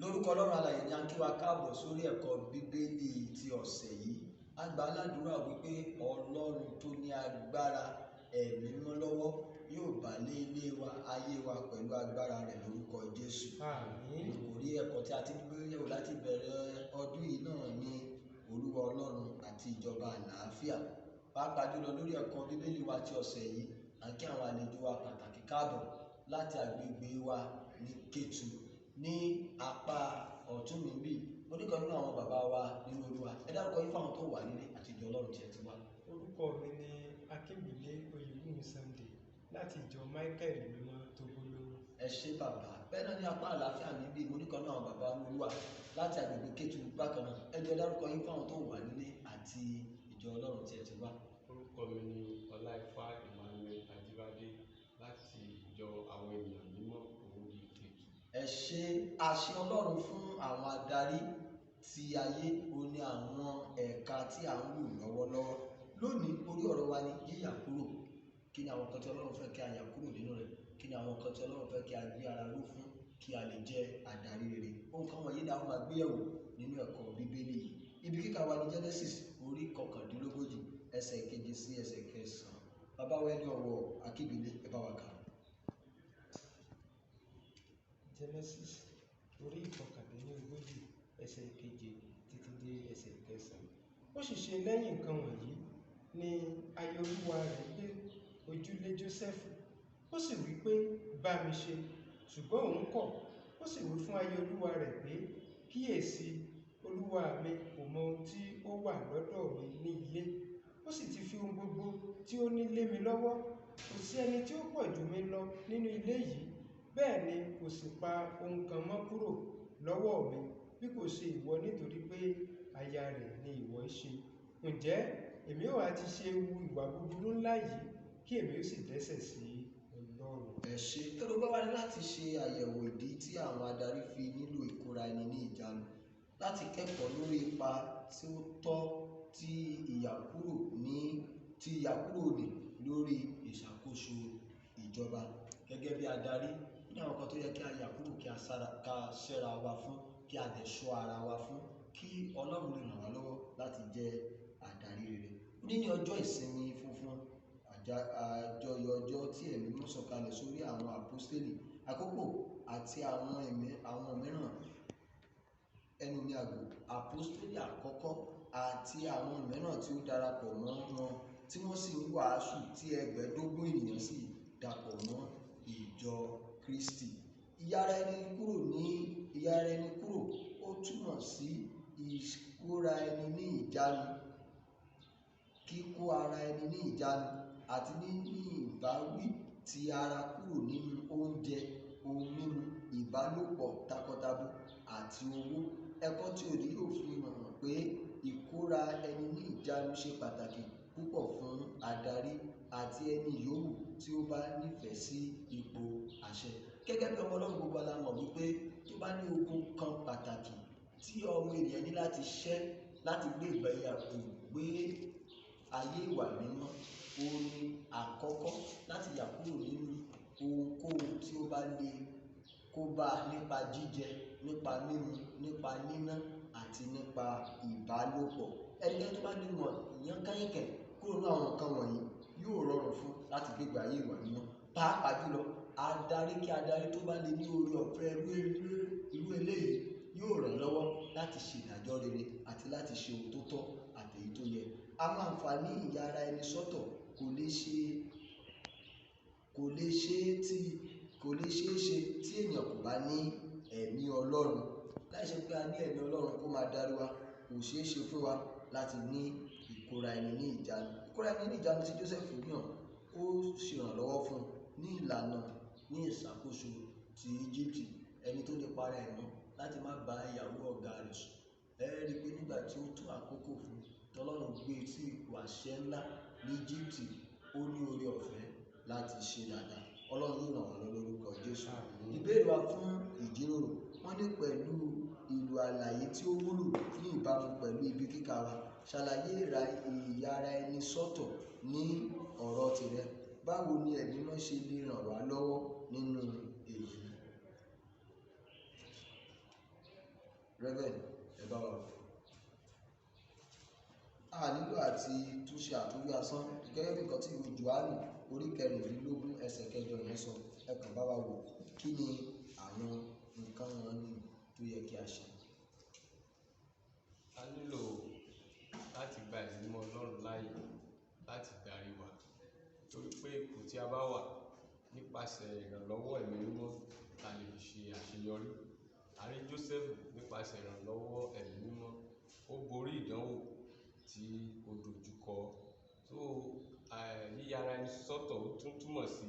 Lórúkọ Ọlọ́run alààyè ni a ń kí wa káàbọ̀ sórí ẹ̀kọ́ Bíbélì ti ọ̀sẹ̀ yìí. A gbà aládùúrà wípé Ọlọ́run tó ní agbára ẹ̀mí mímọ́ lọ́wọ́ yóò bá lé ilé wa, ayé wa pẹ̀lú agbára rẹ̀ lórúkọ Jésù. Àmín. Orí ẹ̀kọ́ tí a ti ń gbé yẹ̀wò láti bẹ̀rẹ̀ ọdún yìí náà ni Olúwa Ọlọ́run àti ìjọba àlàáfíà. Pàápàá jùlọ lórí ẹ̀kọ́ Bíbélì wa ti ọ̀sẹ̀ yìí, a kí àwọn àlejò wa pàtàkì káàbọ̀ láti agbègbè wa ní Ketu ní apá ọ̀tún mi bí oníkan nínú àwọn bàbá wa nínú Olúwa. Ẹ dárúkọ yín fáwọn tó wà nílé àti ìjọ Ọlọ́run tí ẹ ti wá. Orúkọ mi ni Akinbile Oyewumi Sunday láti ìjọ Michael mímọ́ Togoloro. Ẹ ṣé bàbá. Bẹ́ẹ̀ náà ní apá àlàáfíà mi bí oníkan nínú àwọn bàbá nínú Olúwa láti agbègbè Ketu bákan náà. Ẹ jẹ́ dárúkọ yín fáwọn tó wà nílé àti ìjọ Ọlọ́run tí ẹ ti wá. Orúkọ mi ni Olaifa Emmanuel láti ìjọ àwọn ènìyàn mímọ́ Ogunleye Ketu. Ẹ ṣé. Àṣẹ Ọlọ́run fún àwọn adarí ti ayé òní àwọn ẹ̀ka tí à ń lò lọ́wọ́lọ́wọ́. Lónìí orí ọ̀rọ̀ wa ni yíyà kúrò. Kí ni àwọn nǹkan tí Ọlọ́run fẹ́ kí a yà kúrò nínú rẹ̀? Kí ni àwọn nǹkan tí Ọlọ́run fẹ́ kí a gbé ara ró fún kí a lè jẹ́ adarí rere? Ohun kan wọ̀nyí ni a máa gbé yẹ̀wò nínú ẹ̀kọ́ Bíbélì yìí. Ibi kíkà wa ní Genesis orí 19 ẹsẹ̀ 7 sí ẹsẹ̀ 9. Bàbá wa ẹni ọ̀wọ̀ Akinbile, ẹ bá wa kà. Genesis orí 19 ẹsẹ̀ 7 títí dé ẹsẹ̀ 9. Ó sì ṣe lẹ́yìn nǹkan wọ̀nyí ni aya olúwa rẹ̀ gbé ojú lé Jósẹ́fù. Ó sì wí pé, bá mi ṣe. Ṣùgbọ́n òun kọ̀. Ó sì wí fún aya olúwa rẹ̀ pé, kíyèsí, olúwa mi kò mọ ohun tí ó wà lọ́dọ̀ mi ní ilé. Ó sì ti fi ohun gbogbo tí ó ní lé mi lọ́wọ́. Kò sí ẹni tí ó pọ̀ jù mí lọ nínú ilé yìí. Bẹ́ẹ̀ ni kò sì pa ohun kan mọ́ kúrò lọ́wọ́ mi bí kò ṣe ìwọ, nítorí pé aya rẹ̀ ni ìwọ ṣe. Ǹjẹ́ èmi ó wá ti ṣe wu ìwà búburú ńlá yìí kí èmi ó sì dẹ́ṣẹ̀ sí Ọlọ́run? Ẹ ṣé. Èrò bá wá ní láti ṣe àyẹ̀wò ìdí tí àwọn adarí fi nílò ìkóra ẹni ní ìjánu, láti kẹ́kọ̀ọ́ lórí ipa tí ó tọ́ tí ìyàkúrò ní lórí ìṣàkóso ìjọba. Gẹ́gẹ́ bí adarí, ní àwọn kan tó yẹ kí a yà kúrò, kí a ṣẹ́ra wa fún, kí a dẹ̀ ṣọ́ ara wa fún, kí Ọlọ́run lè ràn wá lọ́wọ́ láti jẹ́ adarí rere. Ní ọjọ́ ìsinmi funfun, àjọyọ̀ ọjọ́ tí ẹ̀mí mú sọ̀kalẹ̀ sórí àwọn àpọ́stélì, àkókò àti àwọn mìíràn ẹnu ní àgbò àpọ́stélì àkọ́kọ́ àti àwọn mìíràn tí ó darapọ̀ mọ́ wọn tí wọ́n sì ń wàásù tí 15,000 ènìyàn sì dàpọ̀ mọ́ ìjọ Kristi. Ìyára ẹni kúrò ó túmọ̀ sí ìkóra ẹni ní ìjánu, kíkó ara ẹni ní ìjánu àti níní ìbáwí ti ara kúrò nínú oúnjẹ, ohun mímu, ìbálòpọ̀ takọtabo àti owó. Ẹ̀kọ́ tí òní yóò fi hàn pé ìkóra ẹni ní ìjánu ṣe pàtàkì púpọ̀ fún adarí àti ẹni yòówù tí ó bá nífẹ̀ẹ́ sí ipò àṣẹ. Gẹ́gẹ́ bí ọmọ Ọlọ́run, gbogbo la mọ̀ wípé tó bá ní ogun kan pàtàkì tí ọmọ ènìyàn ní láti ṣẹ́ láti gbé ayé ìwà mímọ́, òun ni àkọ́kọ́ láti yà kúrò nínú ohunkóhun tí ó bá lè kó bá nípa jíjẹ, nípa mímu, nípa níná àti nípa ìbálòpọ̀. Ẹnikẹ́ni tó bá ní ìyàn káyìnkẹ́ kúrò ní àwọn nǹkan wọ̀nyí yóò rọrùn fún láti gbégbé ayé ìwà mímọ́. Pàápàá jùlọ kí adarí tó bá lè ní oore ọ̀fẹ́ irú eléyìí yóò ràn lọ́wọ́ láti ṣe ìdájọ́ rere àti láti ṣe ohun tó tọ́ àti èyí tó yẹ. Àwọn àǹfààní ìyára ẹni sọ́tọ̀ kò lè ṣeé ṣe tí èèyàn kò bá ní ẹ̀mí Ọlọ́run. Láìṣe pé a ní ẹ̀mí Ọlọ́run kó máa darí wa, kò ṣeé ṣe fún wa láti ní ìkóra ẹni ní ìjánu. Ìkóra ẹni ní ìjánu tí Jósẹ́fù yàn ó ṣèrànlọ́wọ́ fún ní ìlànà ní ìṣàkóso ti Íjíbítì. Ẹni tó lè para ẹ̀ mọ́ láti má bá ìyàwó ọ̀gá rẹ̀ sùn. Ẹ rí i pé nígbà tí ó tó àkókò fún tọ́lọ́run gbé sí ipò àṣẹ ńlá ní Íjíbítì, ó ní oore ọ̀fẹ́ láti ṣe dáadáa. Ọlọ́run yóò ràn wá lọ́wọ́ lórúkọ Jésù. Ìbéèrè wa fún ìjíròrò, wọ́n ní pẹ̀lú ìlò àlàyé tí ó wúlò ní ìbámu pẹ̀lú ibi kíkà wa, ṣàlàyé ìyára ẹni sọ́tọ̀ ní ọ̀rọ̀ tirẹ̀. Báwo ni ẹ̀mí mímọ́ ṣe lè ràn wá lọ́wọ́ nínú èyí? Revd, ẹ bá wa wò. A nílò àti túnṣe àtúnwí asán gẹ́gẹ́ bí nǹkan tí ìwé Jòhánù orí 16 ẹsẹ̀ 8 yẹn sọ. Ẹ kàn bá wa wò kí ni àwọn nǹkan wọn ní tó yẹ kí a ṣe. A nílò láti gba ìmọ̀ Ọlọ́run láàyè láti darí wa, torí pé ipò tí a bá wà nípasẹ̀ ìrànlọ́wọ́ ẹ̀mí mímọ́ la lè fi ṣe àṣeyọrí. A rí Jósẹ́fù nípasẹ̀ ìrànlọ́wọ́ ẹ̀mí mímọ́, ó borí ìdánwò tí ó dojúkọ. So yíyára ẹni sọ́tọ̀ ó tún túmọ̀ sí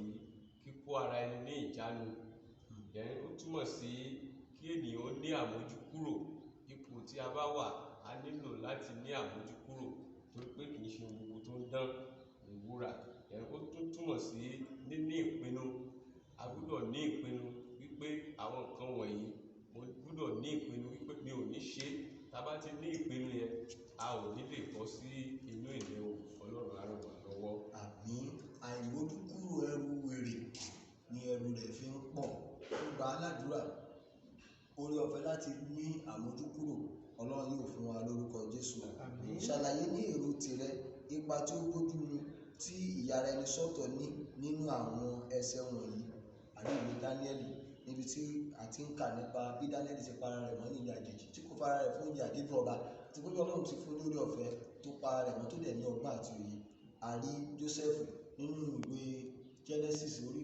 kíkó ara ẹni ní ìjánu. Then ó túmọ̀ sí kí ènìyàn ní àmójúkúrò. Ipò tí a bá wà a nílò láti ní àmójúkúrò, torí pé kì í ṣe gbogbo tó ń dán ìwúrà. Then ó tún túmọ̀ sí níní ìpinnu. A gbọ́dọ̀ ní ìpinnu wípé àwọn nǹkan wọ̀nyí mo gbọ́dọ̀ ní ìpinnu wípé mi ò ní ṣe. Tá bá ti ní ìpinnu yẹn, a ò ní lè bọ́ sí inú ìléwu. Ọlọ́run á ràn wá lọ́wọ́. Àmín. Àìmójúkúrò ẹrù wèrè ni ẹrù rẹ̀ fi ń pọ̀. Ó gba aládùúrà oore ọ̀fẹ́ láti ní àmójúkúrò. Ọlọ́run yóò fún wa lórúkọ Jésù. Àmín. Ṣàlàyé ní èrò tirẹ̀ ipa tí ó bójúmu tí ìyára ẹni sọ́tọ̀ ní nínú àwọn ẹsẹ̀ wọ̀nyí. Àrí ìwé Dáníẹ́lì níbi tí a ti ń kà nípa bí Dáníẹ́lì ti para rẹ̀ mọ́ ní ilẹ̀ àjèjì tí kò fara rẹ̀ fún ilẹ̀ àdínú ọba, àti pé Ọlọ́run ti fún lórí ọ̀fẹ́ tó para rẹ̀ mọ́ tó dẹ̀ ní ọgbọ́n àti òye. A rí Jósẹ́fù nínú ìwé Genesis orí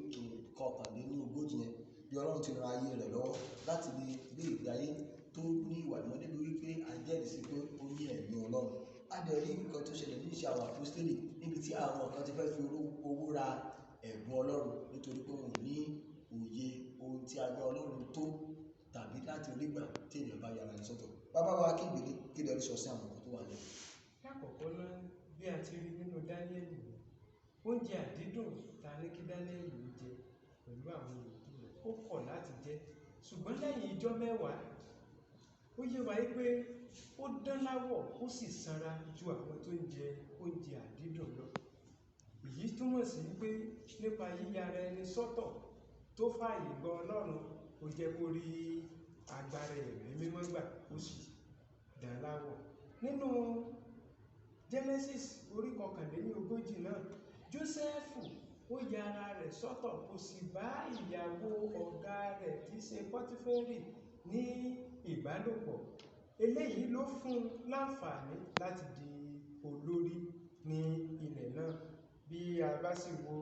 39 yẹn bí Ọlọ́run ti ran ayé rẹ̀ lọ́wọ́ láti lè gbé ìgbé ayé tó ní ìwà ìmọ́lẹ̀ lórí pé a jẹ́rìí sí pé ó ní ẹ̀mí Ọlọ́run. A dẹ̀ rí nǹkan tó ṣẹlẹ̀ ní Iṣẹ́ àwọn Àpọ́stélì níbi tí àwọn kan ti fẹ́ fi owó ra ẹ̀bùn Ọlọ́run nítorí pé wọn ò ní òye ohun tí a gbé Ọlọ́run tó tàbí láti rí gbà tí ènìyàn bá yára ní sọ́tọ̀. Bàbá wa Akinbile kí lè rí sọ sí àwọn nǹkan tó wà lẹ́yìn. Lákọ̀ọ́kọ́ náà bí a ti rí nínú Dáníẹ́lì, oúnjẹ àdídùn ta ní kí Dáníẹ́lì jẹ pẹ̀lú àwọn ìlú rẹ̀, ó kọ̀ láti jẹ. Ṣùgbọ́n lẹ́yìn ijọ́ 10 ó yé wa pé ó dán láwọ̀ ó sì sanra ju àwọn tó ń jẹ oúnjẹ àdídùn lọ. Èyí túmọ̀ sí pé nípa yíyára ẹni sọ́tọ̀ tó fààyè gba Ọlọ́run, ó jẹ́ kó rí agbára ẹ̀mí mímọ́ gbà ó sì dán láwọ̀. Nínú Genesis orí 39 náà, Jósẹ́fù ó yára rẹ̀ sọ́tọ̀ kò sì bá ìyàwó ọ̀gá rẹ̀ tí í ṣe Pọ́tíférì ní ìbálòpọ̀. Eléyìí ló fún un láǹfààní láti di olórí ní ilẹ̀ náà. Bí a bá sì wo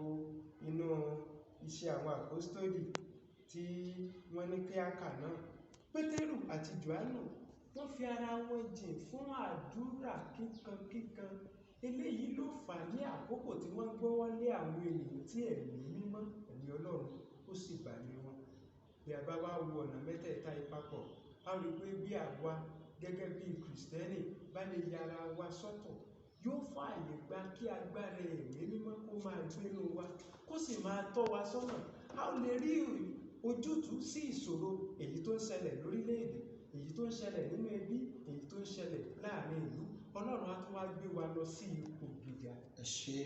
inú Iṣẹ́ àwọn Àpọ́stélì tí wọ́n ní kí á kà náà, Pétérù àti Jòhánù wọ́n fi ara wọn jìn fún àdúrà kíkankíkan. Eléyìí ló fà ní àkókò tí wọ́n gbọ́wọ́ lé àwọn ènìyàn tí ẹ̀mí mímọ́ ẹ̀mí Ọlọ́run ó sì bà lé wọn. Bí a bá wá wo ọ̀nà mẹ́tẹ̀ẹ̀ta ìpapọ̀, a rí pé bí àwa gẹ́gẹ́ bí Kìrìsìtẹ́nì bá lè yára wa sọ́tọ̀, yóò fààyè gba kí agbára ẹ̀mí mímọ́ kó máa gbénú wa kó sì máa tọ́ wa sọ́nà. A ó lè rí ojútùú sí ìṣòro èyí tó ń ṣẹlẹ̀ lórílẹ̀-èdè, èyí tó ń ṣẹlẹ̀ nínú ẹbí, èyí tó ń ṣẹlẹ̀ láàrin ìlú. Ọlọ́run á tún wá gbé wa lọ sí ipò gíga. Ẹ ṣé.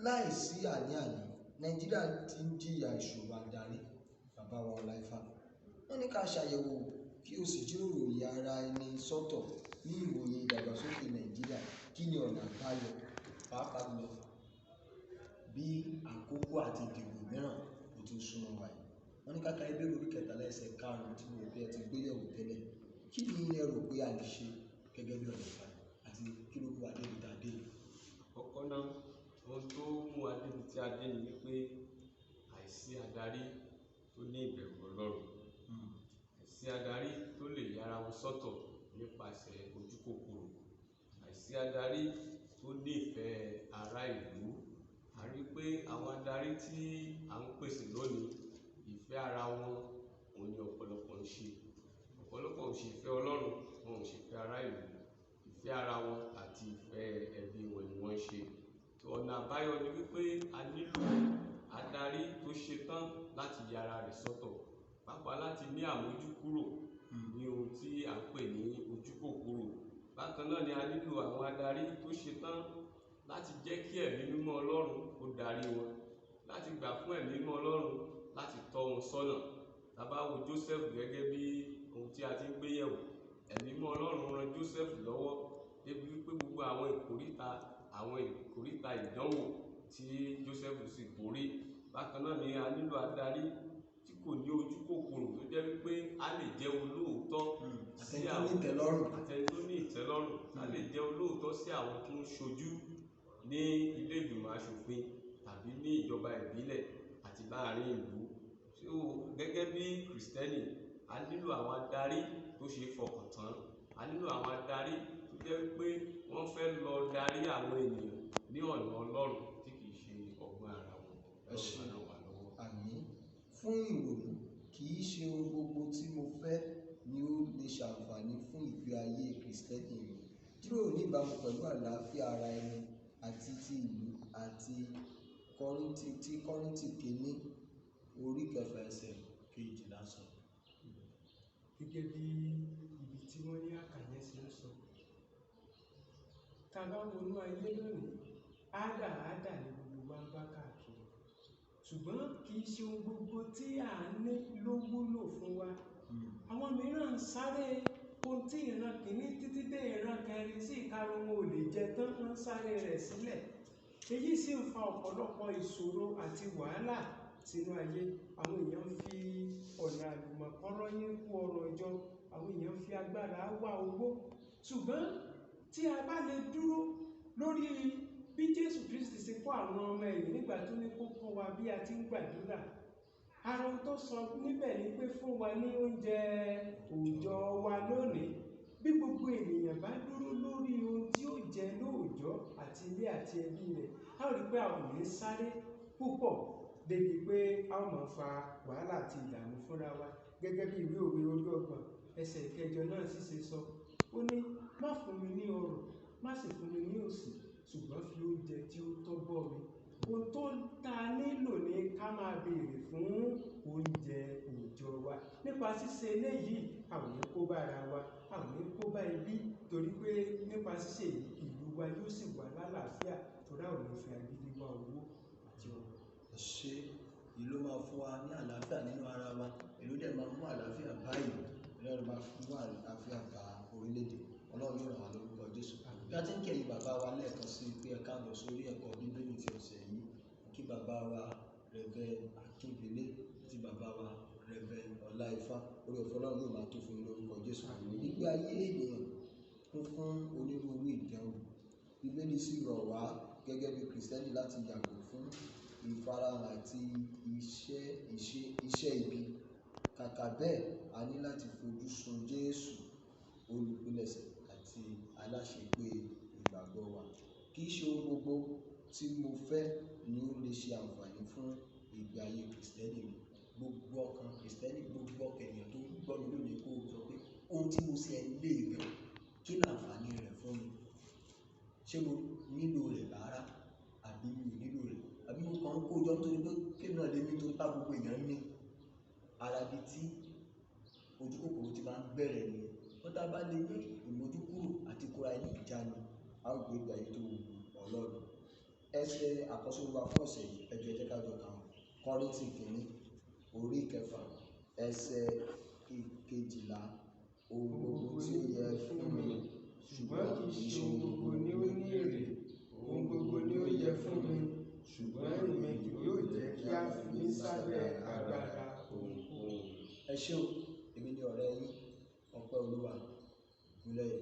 Láìsí àní-àní, Nàìjíríà ti ń jìyà ìṣòro adarí. Bàbá wa Olaifa, wọ́n ní ká ṣàyẹ̀wò kí o sì jíròrò ìyára ẹni sọ́tọ̀ ní ìwòye ìdàgbàsókè Nàìjíríà. Kí ni ọ̀nà àbáyọ pàápàá jùlọ bí àkókò àti ìdìbò mìíràn kò tún súnmọ́ wa yìí? Wọ́n ní ká ka Hébérù orí 13 ẹsẹ̀ 5 tí mo rò pé ẹ ti gbé yẹ̀wò tẹ́lẹ̀. Kí ni ẹ rò pé a lè ṣe gẹ́gẹ́ bí ọ̀nà àbáyọ àti kí ló kó wa débi tá a dé? Kọ́kọ́ náà, ohun tó mú wa débi tí a dé ni wípé àìsí adarí tó ní ìbẹ̀rù Ọlọ́run, àìsí adarí tó lè yára wọn sọ́tọ̀ nípasẹ̀ ojúkòkòrò, àìsí adarí tó nífẹ̀ẹ́ ará ìlú. A rí pé àwọn adarí tí à ń pèsè lónìí, ìfẹ́ ara wọn òun ni ọ̀pọ̀lọpọ̀ ń ṣe. Ọ̀pọ̀lọpọ̀ ò ṣe ìfẹ́ Ọlọ́run, wọn ò ṣe ìfẹ́ ará ìlú. Ìfẹ́ ara wọn àti ìfẹ́ ẹbí wọn ni wọ́n ń ṣe. Ọ̀nà àbáyọ ni wípé a nílò adarí tó ṣetán láti yára rẹ̀ sọ́tọ̀, pàápàá láti ní àmójúkúrò ní ohun tí à ń pè ní ojúkòkòrò. Bákan náà ni a nílò àwọn adarí tó ṣetán láti jẹ́ kí ẹ̀mí mímọ́ Ọlọ́run kó darí wọn, láti gbà fún ẹ̀mí mímọ́ Ọlọ́run láti tọ́ wọn sọ́nà. Tá bá wo Jósẹ́fù gẹ́gẹ́ bí ohun tí a ti ń gbé yẹ̀wò, àwọn ìkóríta ìdánwò tí Joseph sì borí. Bákan náà ni a nílò adarí tí kò ní ojú kòkòrò tó jẹ́ wípé a lè jẹ́ olóòótọ́ sí àwọn àtẹni tó ní ìtẹ́lọ́rùn, a lè jẹ́ olóòótọ́ sí àwọn tó ń ṣojú ní ilé ìgbìmọ̀ aṣòfin tàbí ní ìjọba ìbílẹ̀ àti láàrin ìlú. So gẹ́gẹ́ bí Kristẹni, a nílò àwọn adarí tó ṣe fọkàn tán, a nílò àwọn adarí tó jẹ́ wípé wọ́n fẹ́ lọ darí àwọn ènìyàn ní ọ̀nà Ọlọ́run tí kìí ṣe ọgbọ́n ara wọn. Àmín. Fún ìrònú, kì í ṣe ohun gbogbo tí mo fẹ́ ni ó lè ṣàǹfààní fún ìgbé ayé Kristẹni mi. Jíròrò ní ìbámu pẹ̀lú àlàáfíà ara ẹni àti ti ìlú àti Kọ́ríńtì kìíní orí 9 ẹsẹ̀ 12 sọ. Gẹ́gẹ́ bí ibi tí wọ́n ní àkàyẹ́ sí ń sọ. Tá bá wọnú ayé lónìí, àádà ni gbogbo wa ń bá káàkiri. Ṣùgbọ́n kì í ṣe ohun gbogbo tí à ń ní ló wúlò fún wa. Àwọn mìíràn ń sáré ohun tí ìran kìíní títí dé ìran kẹrin sí ìkarùn wọn ò lè jẹ tán, wọ́n ń sáré rẹ̀ sílẹ̀. Èyí sì ń fa ọ̀pọ̀lọpọ̀ ìṣòro àti wàhálà sínú ayé. Àwọn èèyàn ń fi ọ̀nà àlùmọ̀kọ́rọ́ yín kú ọrọ̀ jọ, àwọn èèyàn ń fi agbára wá owó. Ṣùgbọ́n tí a bá lè dúró lórí bí Jésù Kristi ṣe kọ́ àwọn ọmọ ẹ̀yìn nígbà tó ní kó kọ́ wa bí a ti ń gbàdúrà. Ara ohun tó sọ níbẹ̀ ni pé fún wa ní oúnjẹ òòjọ́ wa lónìí. Bí gbogbo ènìyàn bá dúró lórí ohun tí ó jẹ lóòjọ́ àti ilé àti ẹbí rẹ̀, a ó rí pé a ò ní sáré púpọ̀ débi pé a ó máa fa wàhálà àti ìdààmú fúnra wa. Gẹ́gẹ́ bí ìwé òwe orí 30 ẹsẹ̀ 9 náà sì ṣe sọ. Ó ní, má fún mi ní ọrọ̀, má sì fún mi ní òṣì, ṣùgbọ́n fi oúnjẹ tí ó tọ́ bọ́ mi. Ohun tó ta nílò ni ká máa béèrè fún oúnjẹ òòjọ́ wa. Nípa ṣíṣe eléyìí, a ò ní kó bá ara wa, a ò ní kó bá ẹbí, torí pé nípa ṣíṣe ìlú wa yóò sì wà lálàáfíà, torí a ò ní fi agídí wá owó àti ọrọ̀. Ṣé ìlú máa fún wa ní àlàáfíà nínú ara wa, ìlú dẹ̀ máa mú àlàáfíà bá ìlú, Ọlọ́run máa mú àlàáfíà bá orílẹ̀-èdè. Ọlọ́run yóò ràn wá lórúkọ Jésù. Bí a ti ń kẹ́yìn bàbá wa lẹ́ẹ̀kan sí pé ẹ káàbọ̀ sórí ẹ̀kọ́ Bíbélì ti ọ̀sẹ̀ yìí, kí bàbá wa Revd Akinbile àti bàbá wa Revd Olaifa, orí ọ̀fẹ́ Ọlọ́run yóò máa tó fún lórúkọ Jésù. Ìgbé ayé ènìyàn kún fún onírúurú ìdánwò. Bíbélì sì rọ̀ wá gẹ́gẹ́ bí Kristẹni láti yàgò fún ìfarahàn àti iṣẹ́ ibi. Kàkà bẹ́ẹ̀, a ní láti fojú sun Jésù, olùpilẹ̀ṣẹ̀ àti aláṣepé ìgbàgbọ́ wa. Kì í ṣe ohun gbogbo tí mo fẹ́ ni ó lè ṣe àǹfààní fún ìgbé ayé Kristẹni mi. Gbogbo ọkàn Kristẹni, gbogbo ọkàn ènìyàn tó gbọ́ mi lónìí kó sọ pé ohun tí mo ṣe lé gan, kí ni àǹfààní rẹ̀ fún mi? Ṣé mo nílò rẹ̀ rárá àbí mi ò nílò rẹ̀? Àbí mo kàn ń kó jọ nítorí pé kí náà lè ní torí pé gbogbo èèyàn ní ara bí tí ojú kòkòrò ti máa ń bẹ̀rẹ̀ nìyẹn. Wọ́n tá bá lè ní ìmójúkúrò àti kóra ẹni ìjánu, a ó gbé ìgbé ayé tó wù Ọlọ́run. Ẹsẹ̀ àkọ́sórí wa fún ọ̀sẹ̀ yìí, ẹ jẹ́ ká jọ kà wọ́n. Kọ́ríńtì kìíní orí 9 ẹsẹ̀ 12. Ohun gbogbo tí ó yẹ fún mi, ṣùgbọ́n kì í ṣe ohun gbogbo ni ó ní èrè. Ohun gbogbo ni ó yẹ fún mi, ṣùgbọ́n èmi kì yóò jẹ́ kí a fi mí sábẹ́ agbára ohunkóhun. Ẹ ṣé o, èmi ni ọ̀rẹ́ yín, Ọpẹ́ Olúwa, Ogunleye.